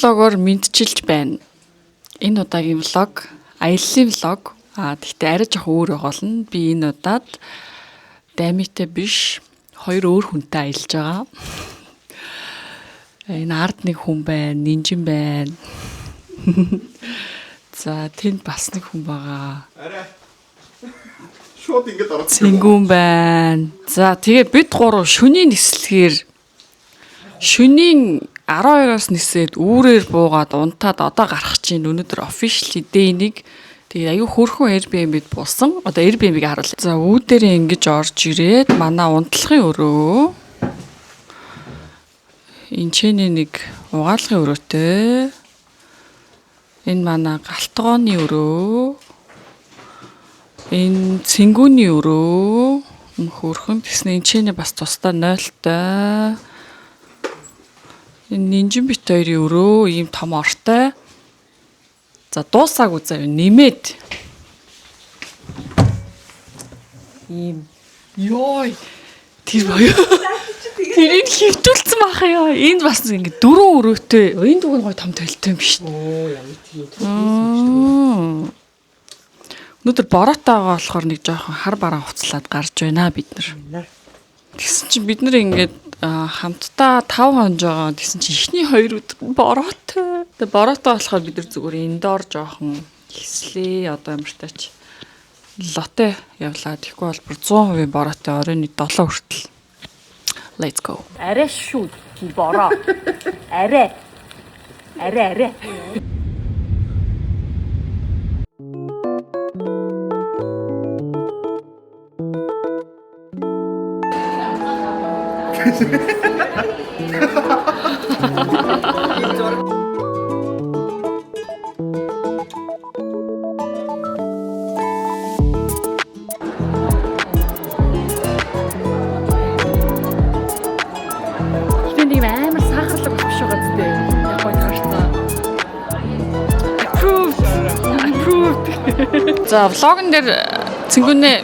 влогоор мэдчилж байна. Энэ удаагийн влог аяллаа влог. Гэхдээ арай жоох өөр болно. Би энэ удаад Дамитай биш хоёр өөр хүнтэй аялж байгаа. Энэ ард нэг хүн байна, нинжин байна. За тэнд бас нэг хүн байгаа. Арай. Шууд ингэж ороод Цингүүн байна. За тэгээ бид гурав шөнийн нислэгээр шөнийн 12-оос нисээд үүрээр буугаад унтаад одоо гарах чинь өнөөдөр officially day- нэг тэгээ аюу хөөрхөн Airbnb-д буусан. Одоо Airbnb-г харуулъя. За үүдээрээ ингэж орж ирээд манай унтлахын өрөө энэ чэний нэг угаалгын өрөөтэй. Энэ манай галтгооны өрөө. Энэ цингүүний өрөө. Хөөрхөн тэснэ энэ чэний бас тусдаа 0-тай. Энэ нинжин бит хоёрын өрөө ийм том ортой. За дуусаагүй заяа нэмээд. Ийм ёй тэр боёо. Тэрийг хөвтүүлсэн баха ёо. Энд бас ингэ дөрөв өрөөтэй. Энэ дүүг нь гой том толтой юм биш. Оо ямар тийм. Өнөөдөр бороотойгоо болохоор нэг жоохон хар бараа хуцлаад гарч байна бид нар. Тэгсэн чинь бид нар ингээд хамтдаа 5 хонж байгаа. Тэгсэн чинь эхний 2 өдөр бороотой. Тэгээ бороотой болохоор бид нар зүгээр индоор жоохон хэслээ. Одоо ямартаач лотте явлаа. Тэгэхгүй бол бүр 100% бороотой оройн 7 хүртэл. Let's go. Арай шүү. Бороо. Арай. Тэнийг амар сахарлаг биш байгаа зү. Яг гой харцаа. Approved. За влогон дээр цингүнээ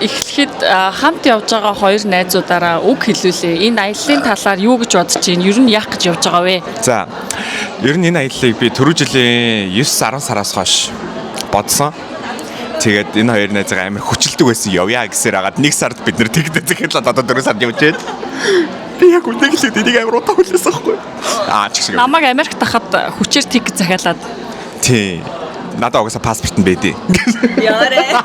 эхлэхэд хамт явж байгаа хоёр найзуудаараа үг хэлүүлээ. Энэ аяллаа талаар юу гэж бодож байна? Ер нь яах гэж явж байгаа вэ? За. Ер нь энэ аяллыг би түрүү жилийн 9-10 сараас хойш бодсон. Тэгээд энэ хоёр найзгаа амар хүчилдэг байсан явъя гэсээр хагаад 1 сард бид нэр тэгдэ тэгэхэд л одоо 4 сард явж байна. Би яг үнэ хэлээд энийг амар удаа хүлээсэн байхгүй. Чиг шиг. Намайг Америк тахад хүчээр тикет захиалаад. Тий. Надад угаасаа паспорт нь байдیں۔ Яарэ.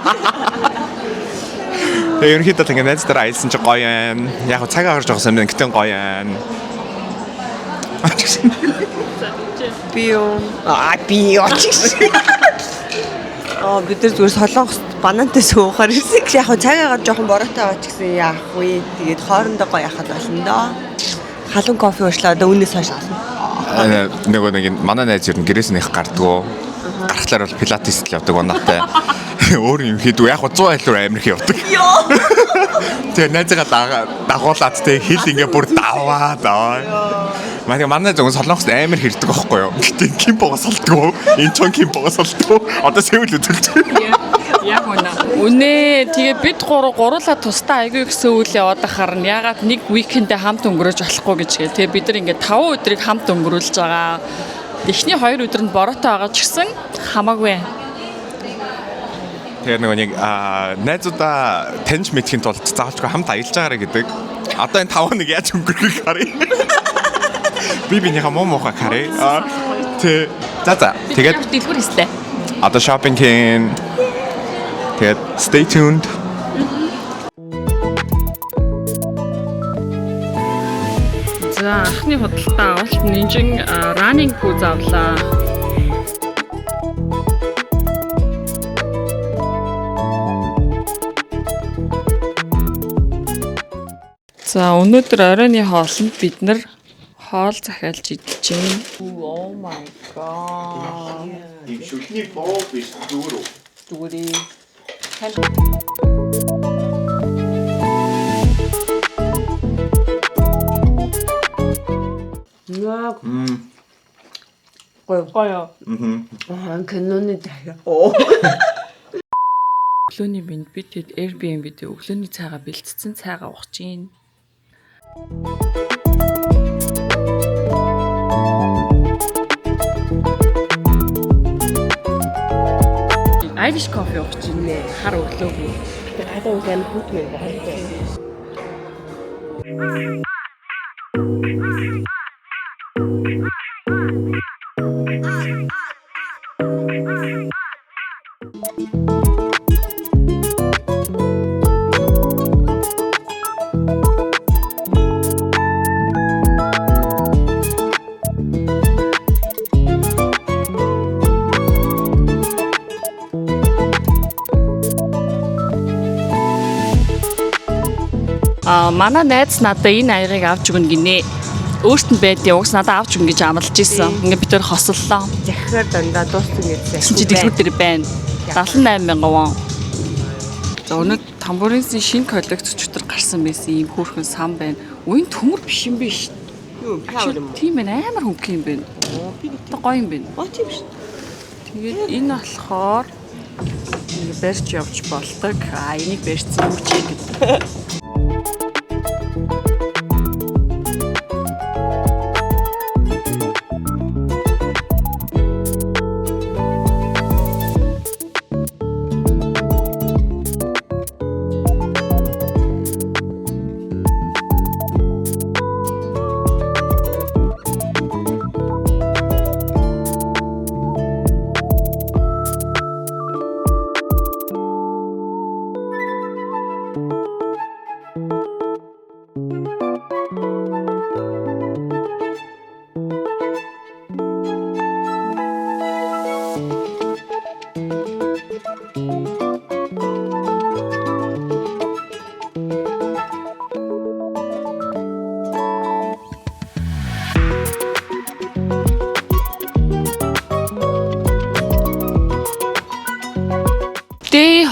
Тэгээ ерөнхийдөө ингэ найзтайраа аялсан чи гоё юм. Яг нь цагаа гарч байгаа юм гэтэн гоё юм. Би юу? Би очиж. Бид нар зүгээр солонгост банантай суухаар ирсэн. Яг нь цагаагаар жоохон бороотой байгаа ч гэсэн яах вэ? Тэгээд хоорондоо гоё яхад болно доо. Халуун кофе уушлаа одоо үнээс хойш авсан. Нэг манай найз ер нь гэрээснийх гардгөө. Гарахлаар бол пилатес л явдаг банаатай. Өөр юм хийдүү яг 100 айлуур амирх явдаг. Тэгээ найзгаа дагуулаад тэг хил ингээ бүр даваад аа. Манай зөв солонгост амир хэрдэг байхгүй юу? Гэтэ кимпогоос олдгоо. Энэ ч кимпогоос олдгоо. Одоо сэвэл хөдөлж байна. Яг үнэ. Тэгээ бид гурлаа тусдаа айгүй их сөүл яваад харна. Ягаад нэг уикендээ хамт өнгөрөөж болохгүй гэж. Тэгээ бид нар ингээ 5 өдрийг хамт өнгөрүүлж байгаа. Эхний 2 өдөр нь бороотой байгаа ч гэсэн хамаагүй. Тэгээ нэг найзуудаа таньж мэдхийн тулд заавалчгүй хамт аялж байгаарэ гэдэг. Одоо энэ 5 хоног яаж өнгөрөхийг харъя. Би бинийхээ муухай харъя. Тэ. За. Тэгээд дэлгүр хийстэй. Одоо shopping хийн. Тэгээд stay tuned. За анхны худалдаа авалт нинжин running shoes авлаа. За өнөөдөр оройны хоолнд бид нар хоол захиалж идэж байна. Oh my god. Ийм шүлний боо биш дүүрөө. Зүгээрээ. Яг. Гоё. Каноны даа. Өглөөний минь бид Airbnb дээр өглөөний цайгаа бэлтцсэн цайгаа ууж гин. Irish coffee ууж чинь хар өглөөгүй. Гадаа үгүй амар хүүтмээ байна. Манай найз надад энэ аягыг авч өгнө гинэ. Өөрт нь байдیں۔ Угс надад авч өгнө гэж амлаж исэн. Ингээ бид төр хосоллоо. Захиар дандаа дууссан гэсэн. Чи дэлгүүр дээр байна. 78,000 вон. За өнөө тамбурынсын шинэ коллекц өчтөр гарсан байсан ийм хөөрхөн сан байна. Уян төмөр биш юм биш. Юу пауэр юм. Тийм ээ амар хөнгө юм байна. Би Гоё юм байна. тийм шүү. Тэгээд энэ болохоор ингээ барьж явж болдог. Энийг барьсан юм чи гэдэг.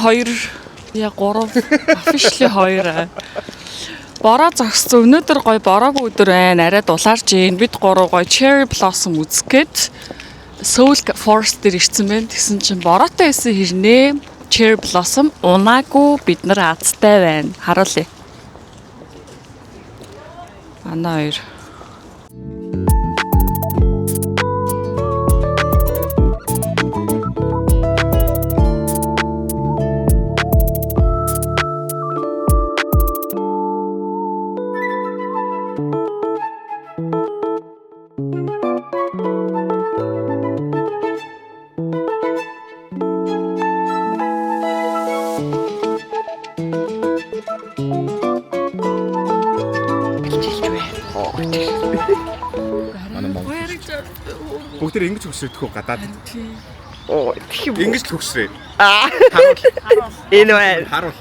Хоёр я 3 officially 2 бороо зогссон. Өнөөдөр гоё бороогүй өдөр байна. Арай дулаарч ийн. Бид 3 гоё cherry blossom үзгээд Seoul Forest дээр ирсэн байна. Тэгсэн чинь бороотой байсан хэрнээ cherry blossom унаагүй бид нар азтай байна. Харуулъя. Манай хоёр Бүгд ингэж хөшрөдөхөө гадаад. Оо тийм. Ингэж хөшрөө. Энэ байна. Харуул.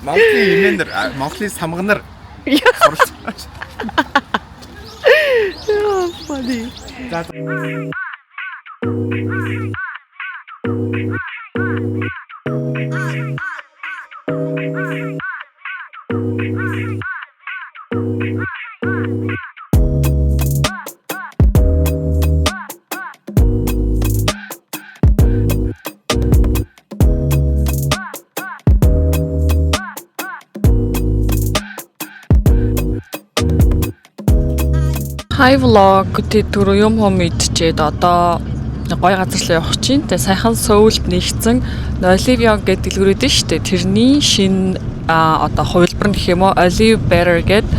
Монголын имэнэр, Монголын самганар. Яа, funny. Hi vlog тэр юм мэдчихэд одоо гоё газар руу явах чинь. Тэгээ саяхан Сөүлд нэгцэн Olivia гэдэг дэлгүүрээд нь шүү дээ. Тэрний шинэ одоо хувилбар гэх юм уу Olive Better гэдэг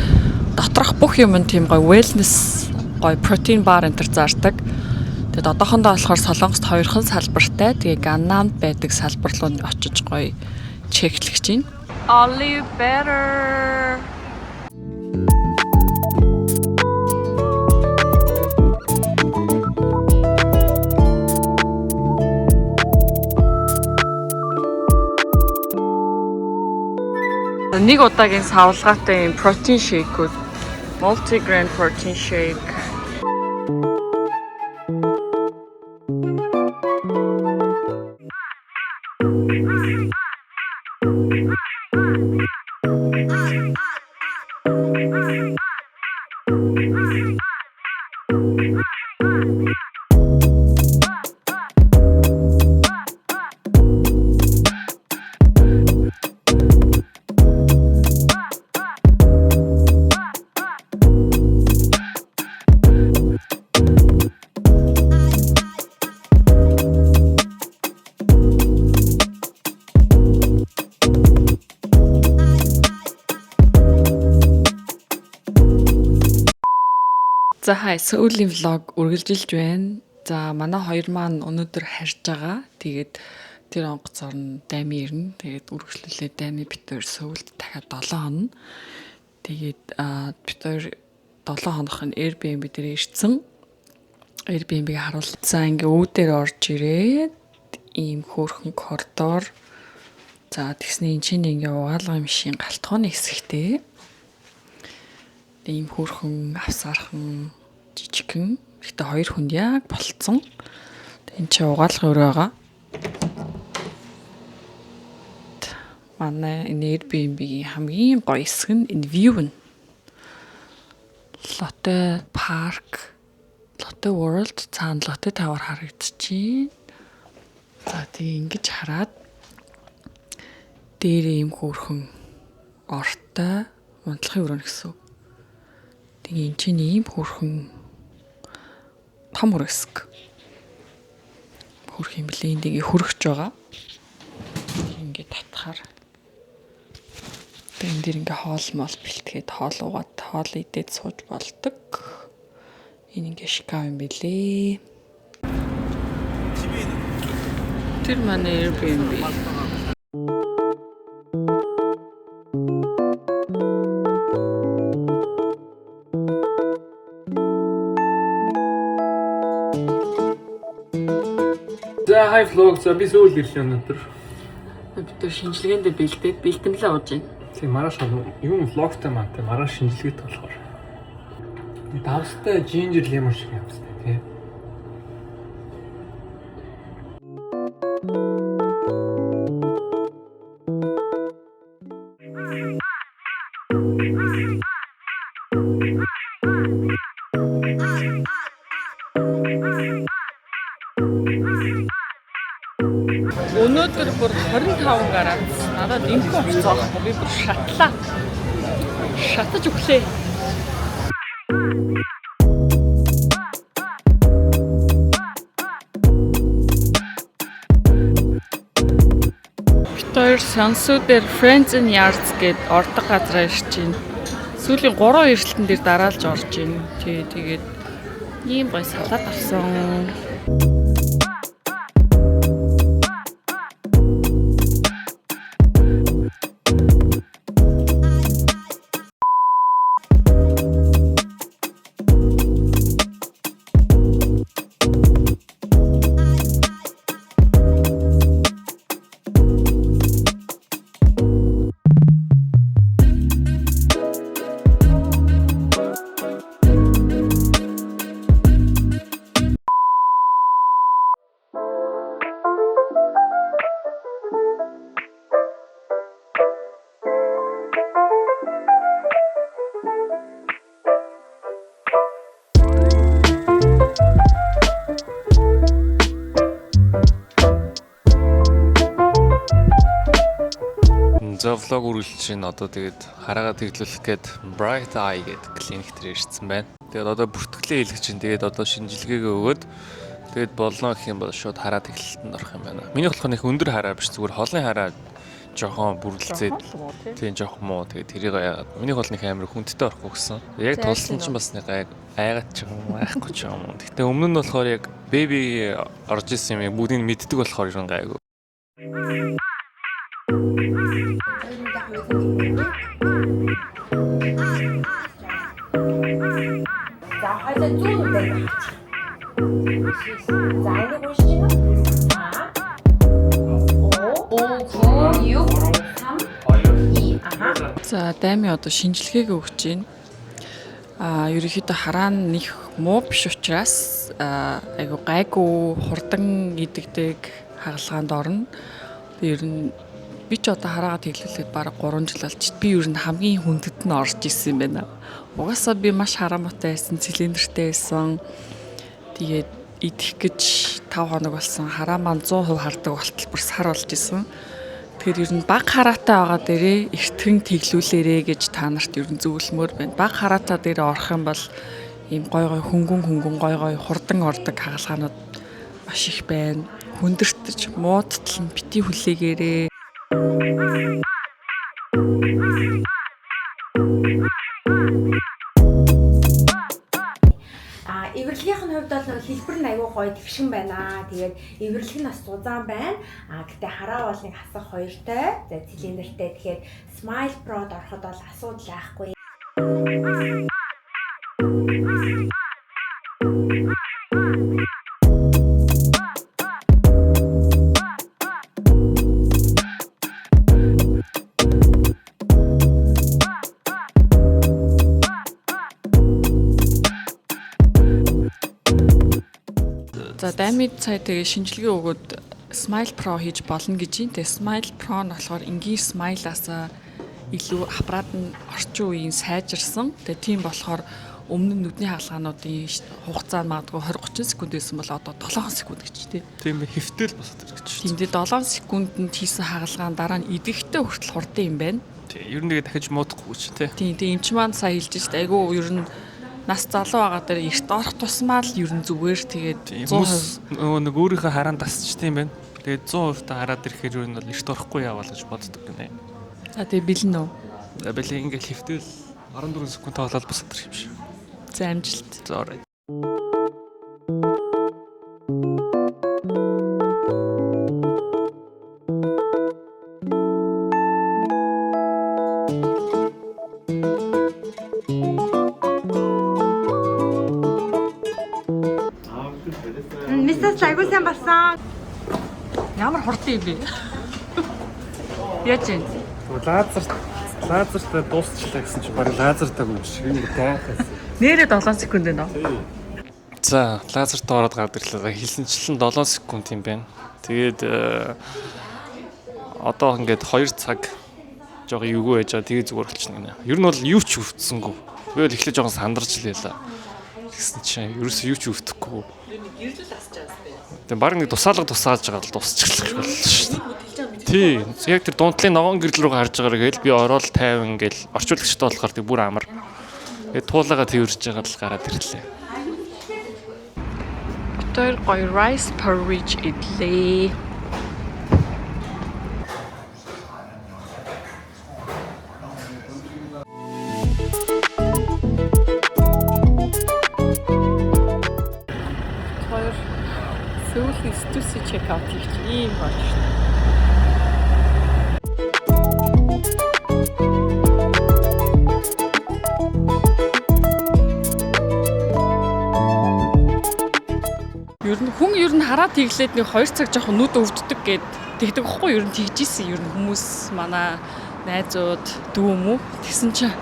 доторх бүх юм тийм гоё wellness гоё protein bar энэ төр зардаг. Тэгээд одоохондоо болохоор Солонгост 2хан салбартай. Тэгээ Ганнамд байдаг салбар руу очиж гоё чеклэх чинь. Olive Better. Нэг удаагийн савлгаатай юм protein shake-үүд multi-grain protein shake. За хай сүүлийн влог үргэлжилж байна. За манай хоёр маань өнөөдөр харьж байгаа. Тэгээд тэр онгоц орн дайми ирнэ. Тэгээд үргэлжлүүлээ дайми бит хоёр сүүлд дахиад 7 хоног. Тэгээд бит хоёр 7 хоног нь Airbnb дээр ирсэн. Airbnb-г харуулсан ингээ үүдээр орж ирээд ийм хөөрхөн коридор. За тэгсний энэ чинь ингээ угаалгын машин галтгооны хэсэгтэй. Ийм хөөрхөн авсаархан жижигхэн. Гэхдээ хоёр хүнд яг болцсон. Энд чи угаалгын өрөө байгаа. Манай энэ Airbnb-ийн хамгийн гоё хэсэг нь энэ view нь. Lotte Park, Lotte World цаана Lotte Tower харагдчихээн. За тийм ингэж хараад дээр ийм хөөрхөн ортой унтлахын өрөө гэсэн. Тэгээ эн чинь ийм хөөрхөн том өрөөсг. Хөрх юм блэ эндийг хөргөж байгаа. Ингээд татхаар. Тэгээ энэ дэр ингээ хоол мол бэлтгээд хоол уугаад хоол идээд сууж болдог. Энэ ингээ шкаф юм блэ. Тэр манай Airbnb. За хай влог за би сүүл ирлээ өнөөдөр. Бид тэр шинжилгээндээ бэлтэмлээ ууж байна. Тийм маргааш юм влогтай маань тийм маргааш шинжилгээтэй болохоор. Би давстай ginger lemon шиг явсан тийм. Өнөөдөр бүр 25 градус. Надад инхүү болцоо. Би бүр шатлаа. Шатаж өглөө. Битээр сансуудэр Friends in Yards гээд ордог газараа ирж байна. Сүүлийн 3 эрсэлтэн дээр дараалж орж байна. Тэгээд ийм гой салаад авсан. За влог үргэлжлэж байна. Одоо тэгээд хараагаа тэглүүлэх гээд Bright Eye гэдэг клиник дээр ирсэн байна. Тэгээд одоо бүртгэлээ хийлгэж чинь тэгээд одоо шинжилгээгээ өгөөд тэгээд болно гэх юм бол шууд хараа тэглэлтэнд орох юм байна. Миний болохоор их өндөр хараа биш зүгээр холын хараа жоохон бүрлцээд тийм жоохон муу тэгээд тэрийг яагаад минийх бол нэг амар хүндтэй орохгүй гэсэн. Яг тулсан чинь бас нэг айгаад ч юм айхгүй ч юм. Гэтэ өмнө нь болохоор яг baby орж исэн юм бүгдийг мэддэг болохоор ер нь гайгүй. За хоёул 100 үдээр. За энийг уншиж байна. За дайми одоо шинжилгээг өгч байна. Ерөнхийдөө хараа нь нэг муу биш учраас айгу гайгүй хурдан идэгдэг хагалгаанд орно. Ер нь би ч одоо хараагаа тэглүүлээд бараг 3 жил болж би ер нь хамгийн хүндэд нь орж исэн юм байна. Угаасаа би маш харамаатай байсан, цилиндртэй байсан. Тэгээд идэх гэж 5 хоног болсон. Хараа маань 100% хардаг болтол бүр сар болж исэн. Тэгэхээр ер нь баг хараатай байгаа дээрээ эртгэн тэглүүлээрэ гэж та нарт ер нь зөвлөмөр байна. Баг хараатай дээрээ орох юм бол ийм гой хөнгөн гой хурдан ордог хагалгаанууд маш их байна. Хүндэртэж муудтал нь бити хүлээгээрээ. хэлбэр нь аягүй гоё твшин байна. Тэгээд эвэрлэх нь бас зузаан байна. Гэтэ хараа бол нэг хасах хоёртой. За цилиндртэй. Тэгэхээр Smile Pro-д ороход бол асуудал байхгүй. За Даймид сая тэгээ шинжилгээ өгөөд Smile Pro хийж болно гэж юм. Тэгээ Smile Pro нь болохоор энгийн Smile-аас илүү аппарат нь орчин үеийн сайжирсан. Тэгээ тийм болохоор өмнө нь нүдний хаалгаануудын хугацаа магадгүй 20-30 секунд байсан бол одоо 7 секунд гэж тийм. Тийм ээ хэвтэл босоод ирэх гэж шүү. Тэндээ 7 секундэд хийсэн хаалгаан дараа нь идэвхтэй хүртэл хурдан юм байна. Тийм ер нь тэгээ дахиж муудахгүй ч тийм. Тийм эмч маань сая хэлж шүү дээ. Айгүй ер нь нас залуу байгаа дээр эрт орох тусмаа л ер нь зүгээр тэгээд хүмүүс нөгөө нэг өөрийнхөө хараан тасч тийм байна. Тэгээд 100% та хараад ирэхээр ер нь бол эрт орохгүй яваал гэж боддог гинэ. за тэгээ бэлэн үү? Бэлээ ингээл хэвтэл 14 секунд тавлаад босоод ирэх юм шиг. За амжилт. За alright. Мисс айгуу сайн болсон. Ямар хурдан юм бэ? Яаж вэ? Лазертай дуусчлаа гэсэн чинь барыг лазертай юм шиг юм таахаас. Нэрээ 7 секунд байна уу? За лазертай ороод гард ирлээ. Хилсэнчлэн 7 секунд юм байна. Тэгээд одоо ингээд 2 цаг жоо эвгүй байж байгаа. Тэгээ зүгээр болчихно гинэ. Ер нь бол юу ч өвдсөнгөө. Тэгэл эхлээд жоохон сандарч лээ. Тэгсэн чинь ерөөсөө юу ч өвдөхгүй. Гэрлэл асч байгаа юм бэ? Тэгээ баг нэг тусаалга тусааж байгаа л дуусчихлаа боллоо шүү дээ. Тий, яг тэр дуундлын ногоон гэрэл рүү харж байгаагаар гээл би ороод 50 ингээл орчуулагчтай болохоор тэг бүр амар. Тэгээ туулаагаа тэрж байгаа л гараад ирлээ. Тэр гоё rice porridge идлээ. Тэр сүүлийн стуси чекаут хийж ийм болж байна. Хүн ер нь хараад тэглээд нэг 2 цаг жоохон нүд өвддөг гэд тэгдэг хгүй ер нь тэгжсэн ер нь хүмүүс манай найзууд дүү юм уу тэгсэн чинь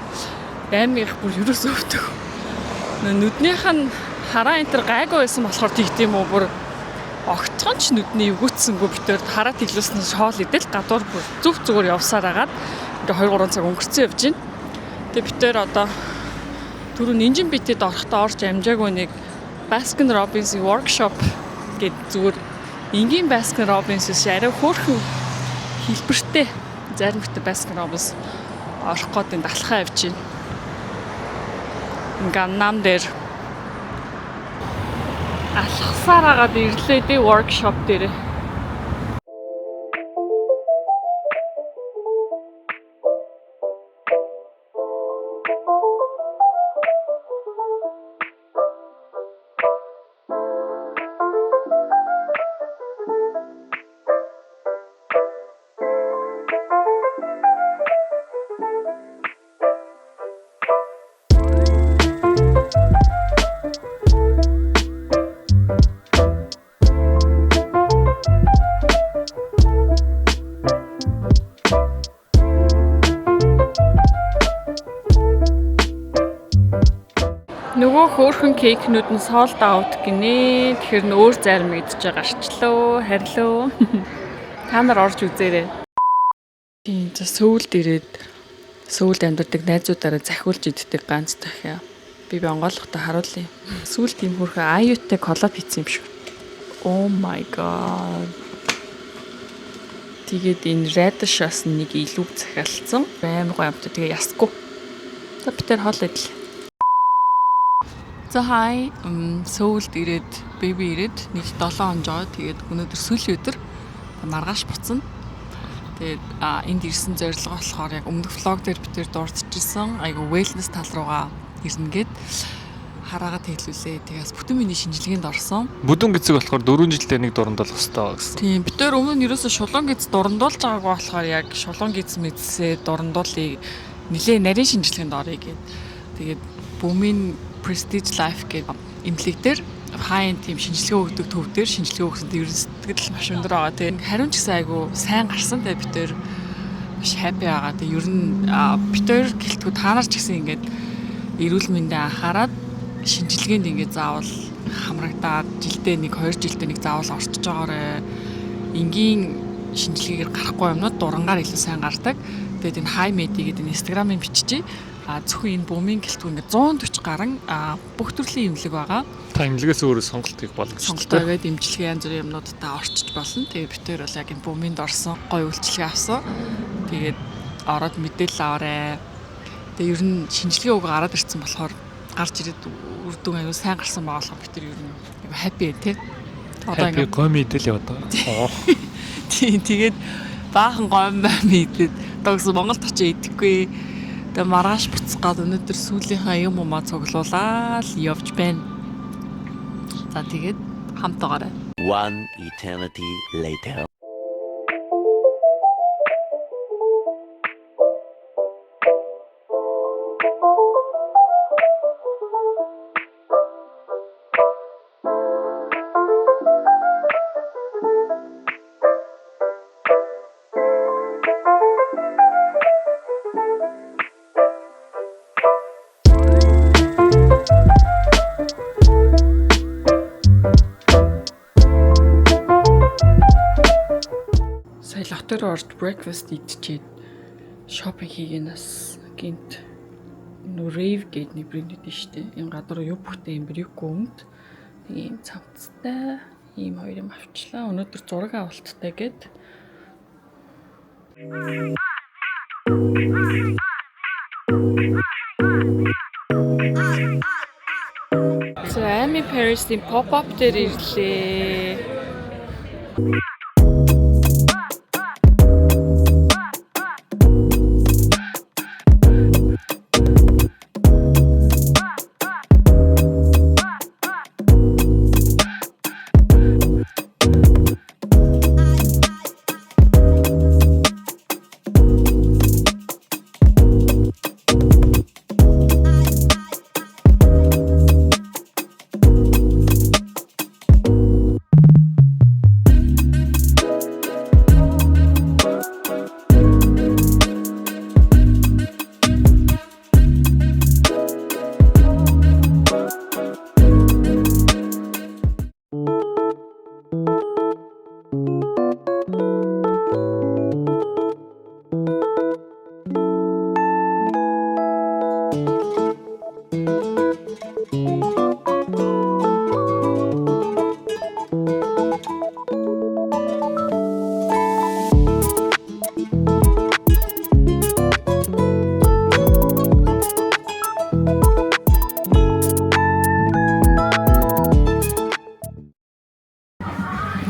баймиг их бүр ерөөс өвдөг. Нүднийх нь хараа энэ төр гайгүй байсан болохоор тэгдэм үү бүр огтхон ч нүдний эвгүүцсэнгөө битээр хараа тэглүүлсэн шоол идэл гадуур бүр зүг зүгээр явсаар агаад ингээ 2-3 цаг өнгөрцөн явж байна. Тэгээ битээр одоо түрүү нинжин битэд орохдоо орж амжаагүй нэг Baskin Robbins workshop гэд зүгээр энгийн Baskin Robbins биш арай хөөрхөн хэлбэртэй зарим ихтэй Baskin Robbins орох гээд энэ далхаа авч байна. Ганнам дээр алхасаар агаад ирлээ дээ workshop дээр. Нөгөө хөөрхөн кейкнүүд нь sold out гинэ. Тэгэхээр нь өөр зарим идэж байгаа гарчлаа. Харилоо. Та нар орж үзээрэй. Тийм за Сөүлд ирээд Сөүлд амьдардаг найзуудаараа захиулж иддэг ганц дахиа. Би онгойлгохтой харуулъя. Сүүл тийм хөөрхөн аюуттай коллаб хийсэн юм шиг. Oh my god. Тэгээд энэ radish-аас нэг илүү захиалсан. Амар гоё амт. Тэгээ ясгүй. За би тэр хоол идэл. За хай Сөүлд ирээд беби ирээд нэг 7 он жоо. Тэгээд өнөөдөр сүүлийн өдөр маргааш буцна. Тэгээд энд ирсэн зорилго болохоор яг өмнөх влог дээр бид тээр дурдчихсан. Айгу wellness тал руугаа ирнэ гээд хараагаа тэглүүлээ. Тэгээс бүтэн миний шинжилгээнд орсон. Бүдүүн гэцэг болохоор 4 жилдээ нэг дурандуулах хэрэгтэй гэсэн. Тийм бид тээр өмнө нь ерөөсө шулуун гиз дурандуулж байгаагүй болохоор яг шулуун гиз мэдсээ дурандуулыг нилээ нарийн шинжилгээнд орё гэд. Тэгээд бөмбөгийн Prestige Life гэдэг эмнэлэг дээр хайн тийм шинжилгээ өгдөг төв дээр шинжилгээ өгсөн дээр сэтгэл маш өндөр байгаа. Тэгээд хариун ч гэсэн айгу сайн гарсан. Тэгээд бид тээр маш happy байгаа. Тэгээд ер нь бид тээр гэлтгүү та нар ч гэсэн ингээд эрүүл мэндэ анхаарад шинжилгээнд ингээд заавал хамрагдаад жилдээ 1-2 жилдээ нэг заавал орчиж байгаарэ. Энгийн шинжилгээгээр гарахгүй юмнууд дурангаар илүү сайн гардаг. Тэгээд энэ High Med гэдэг энэ Instagram-ын биччихье. Зөвхөн энэ бөмбөгийн гэлтгүү ингээд 140 гарan бүх төрлийн эмнэлэг байгаа. Та эмнэлгээс өөрөө сонголтыг болгож сонголтоо гээд эмчилгээ янз бүрийн юмнуудтай орчиж болно. Тэгээд бид тээр бол яг энэ бөмбөнд орсон гоё үйлчилгээ авсан. Тэгээд ороод мэдээлэл аваарэ. Тэгээ ер нь шинжилгээ үг гараад ирсэн болохоор гарч ирээд үр дүн аюу сайн гарсан байгаа болохоор бид ер нь happy тий. Одоо ингээд гой мэдээлэл яваад байгаа. Тийм тэгээд баахан гой мэдээд дагс Монголд очиж идэхгүй. Тэгээ маргааш буцах гад өнөөдөр сүүлийнхаа юм уу цуглуулаад явж байна. За тэгээд хамтаагаарай. One eternity later. Лотер орж breakfast идчихэд шопинг хийгэнээс гинт Rave гэдэг нэг брэнд идэв штэ. Энэ гадар юу бүхтэй юм бэр юу гүнд. Нэг юм цамцтай ийм хоёр юм авчлаа. Өнөөдөр зураг авалттай гэд. So Amy Paris-ийн pop-up дээр ирлээ.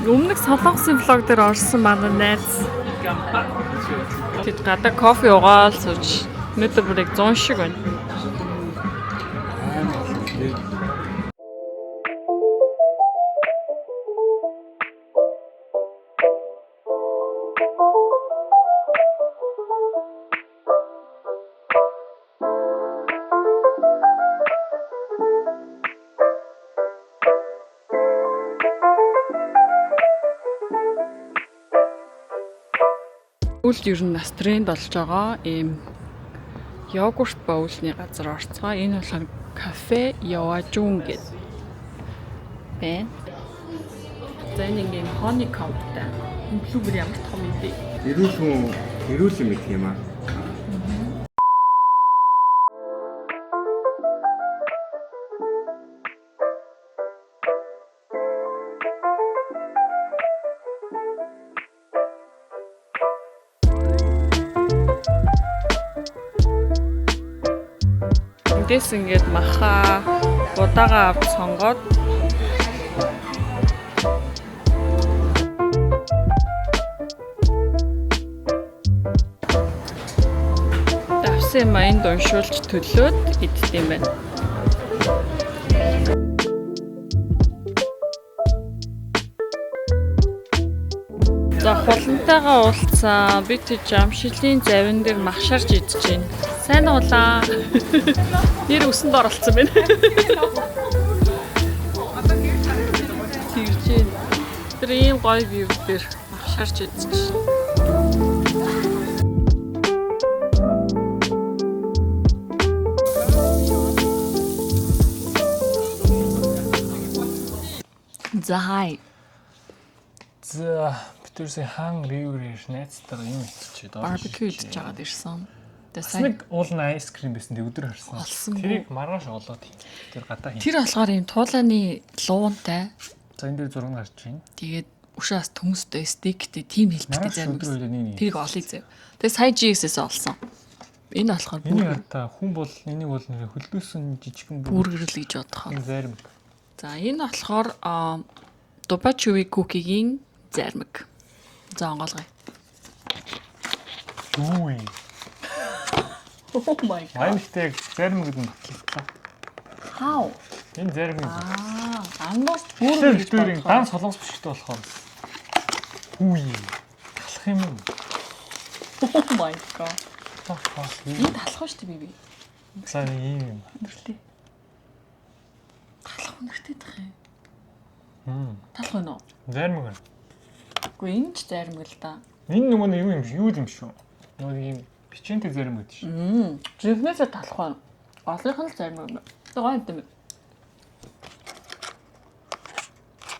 Өмнөх солонгосын влог дээр орсон манай найз. Тэд гадаа кофе уугаал сууж өнөөдөр бүр яг 100 шиг байна. Үл ер нь нас тренд болж байгаа ийм йогурт боулны газар орцгоо. Энэ болохоор кафе Яважун гэдэг. Бэ. Зэнийн ийм honeycomb-тай. Блүбэр ямар том юм бэ? Эрүүл юм гэх юм аа. Эндээс ингээд маха удаага авч сонгоод давсан майнд уншуулж төлөөд идэх юм байна. За хулантайгаа уулзсан. Би тийж амшилийн завин дээр махшарж идэж байна. Сайн уулаа. Нэр өсөнд оролцсон байна. Тэгж байна. Тэр ийм гоё view дээр махшарж идэж байна. За хай. За битэрсэн хаан ривэр найзтайгаа юм хийчихээ доо. Барбекю идэж байгаад ирсэн. Бас нэг уулна айскрим байсан тэг өдөр харсан. Олсон. Тэрийг маргааш олоод тэр гадаа хин. Тэр болохоор ийм туулааны луунтай. За энэ дээр зураг гарч байна. Тэгээд ушаас төмөстэй стиктэй тим хэлбэртэй зарим. Өдөр үедээ нэг. Тэрийг олъё зав. Тэгээд сая GS-ээс олсон. Энэ болохоор Энийг хата хүн бол энийг бол нэр хөлдөөсөн жижигхэн бүргэрэл гэж бодох. зарим. За энэ болохоор Дубачуи кукигийн зармиг. За онгоолгоё. Юу вэ? Oh my god. Аймагтайг зарим гэдэг нь батлаа. How? Энэ зарим юм. Ангоос Тэр бүргэрэл гэж дөрийн бодох. дан солонгос бишгтэй болохоор. Үгүй. Талах юм уу? Oh my god. Тохоо. Энэ талах шүү дээ би. За ийм юм. Үнэртэй. Талах үнэртэй тах юм. Талах байна уу? Зарим юм. Үгүй энэ ч зармиг л да. Энэ нөгөө нэг юу юм шүү. Нөгөө ийм бичэнтэй зарим гэдэг шүү. Жигнэсээ талах байна. Олонх нь л зармиг юм. Гоё юм даа.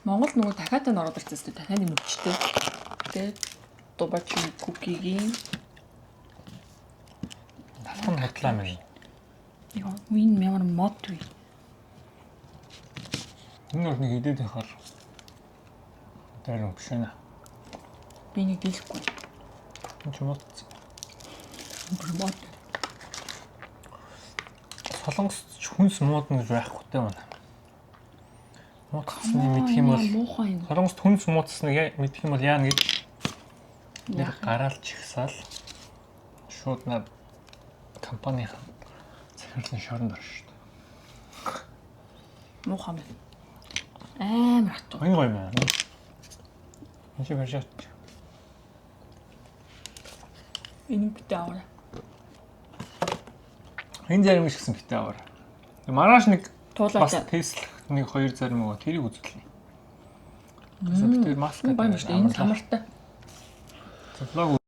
Монгол нөгөө дахиад нь ороод ирсэн шүү дээ. Дахиад нэмэгчтэй. Тэгээд Дубачуи кукигийн Талах нь хотлаа мэн. яа энэ ямар мод вэ? Энэ бол нэг идэд ихаар зарим биш байна. Би нэг дийлэхгүй. Энэ ч юм уу. Бүр мод. Солонгос хүнс муудна гэж байхгүй те байна. Муудсны мэдх юм бол муухай юм. Солонгост хүнс муудсныг мэдх юм бол яана гэж нэг гараалж ихсаал шууд над компанийн захирлын шоронд орно шүү дээ. Муухай юм. Амар хатуу. Энэ гоё мэн. Энэ ч вершат. Энэ битээ аваа. Энэ зарим биш гэсэн битээ аваар. Маргааш нэг бас Туулаад. Tesla нэг хоёр зарим байгаа. Тэрийг үзүүлнэ. Тэгэхээр бид маск Энэ гоё юм шүү дээ. Энэ тамартай. Влог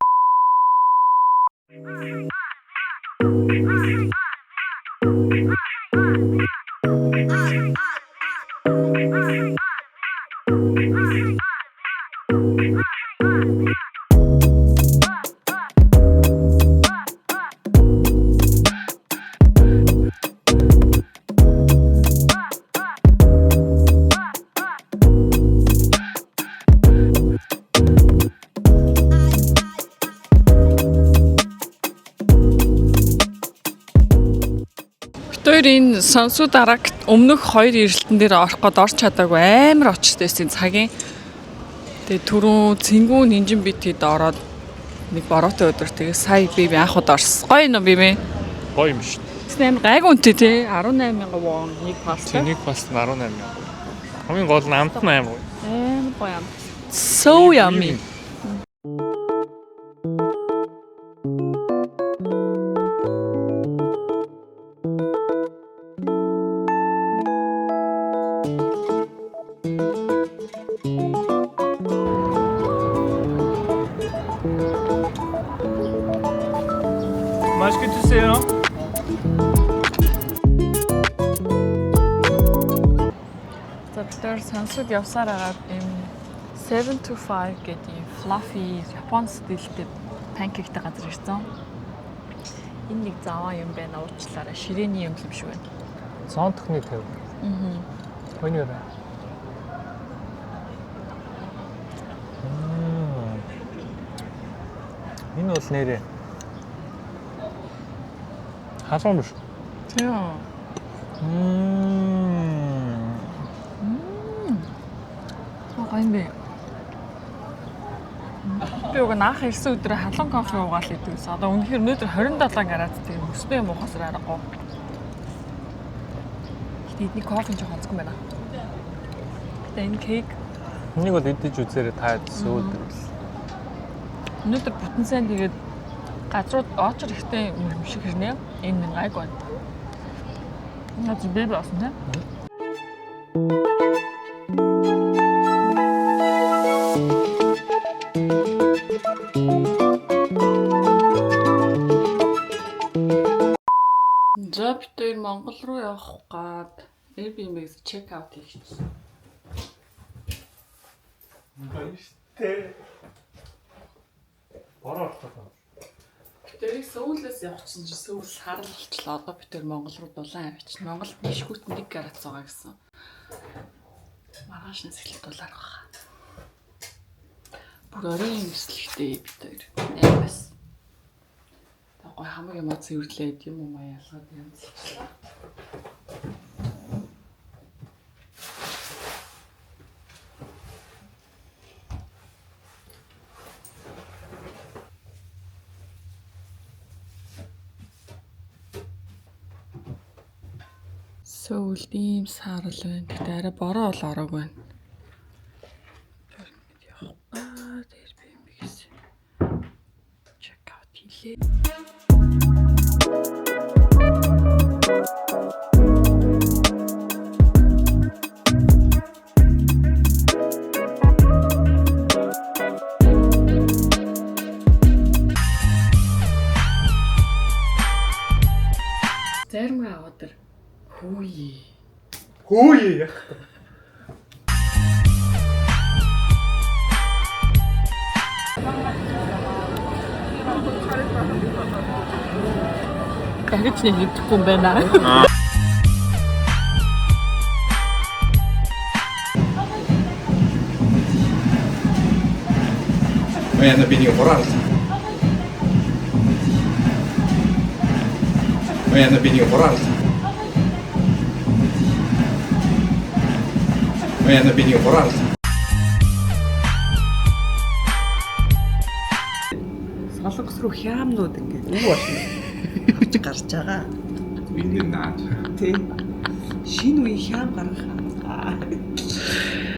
Тэр энэ сонсуу дараагт өмнөх хоёр эрэлтэн дээр орох гээд орч чадаагүй амар очтойсэн цагийн. Тэгээ түрүүн цэнгүү нинжин бит хэд ороод нэг бороотой өдөр тэгээ сая би анхуд орсон. Гоё нөө би. гоё юм шүү. Тэсний амар гайгүй үнэтэй тий 18,000 вон нэг паста. Нэг бас 18,000. Хамгийн гол нь амт 8 гоё. Амар гоё юм. So yummy. 맛있게 드세요. За тэр сонсоод явсаар агаад юм 7 to 5 гэдэг юм fluffy Япон стилтэй панкейктэй газар ирсэн. Энэ нэг заваа юм байна уучлаарай. Ширээний юм шиг байна. Сон төхний төв. Хөнөөр. Энэ бол нэрээ. Хасам биш. Тийм. Гоё юм бэ. Би уг наах ирсэн өдрөө халуун кофе уугаал идэвсэн. Одоо үнэхээр өнөөдөр 27 градус тийм өстэй юм уухасаар аргагүй. Гэтэ эдний кофе жоохон онцгой байна. Гэтэ энэ кейк Энийг бол идэж үзээрэй та сөөд. Өнөөдөр бүтэн сайн тэгээд газрууд очор ихтэй юм шиг хэрнээ. Энэ минь гайг байна. Наач бэби асан тэ. За бид хоёр Монгол руу явах гад Airbnb-с чек аут хийчихсэн. Баяртай. Бороо орчихсон. Тэрийг Сөүлээс явчихсан чи Сөүл сар болчлоо. Одоо бид тэр Монгол руу дулаан авчихсан. Монголд нэшгүүт 1 гарац байгаа гэсэн. Маргааш нэсгэлт дулаар байгаа. Бүр оройн нэслэгтэй бид тэр. Аймаас. Тэгвэл хамаг юм цэвэрлээд юм уу ялгаад юм зичлээ. Сөүл ийм саарл байна. Тэгтээ арай бороо бол ороог байна. Тэр ингэ явах гад Airbnb-гээс чек аут хийлээ. Зарим аваад хөөе. Хөөе яах. Дахиж нэг идэхгүй юм байна. Яна би нэг хурал. Яна би нэг хурал. Яна би нэг хурал. Солонгос руу хямнууд ингээд уу болно. Авч гарч байгаа. Бидний наад. Тий. Шинэ үе хям гаргах.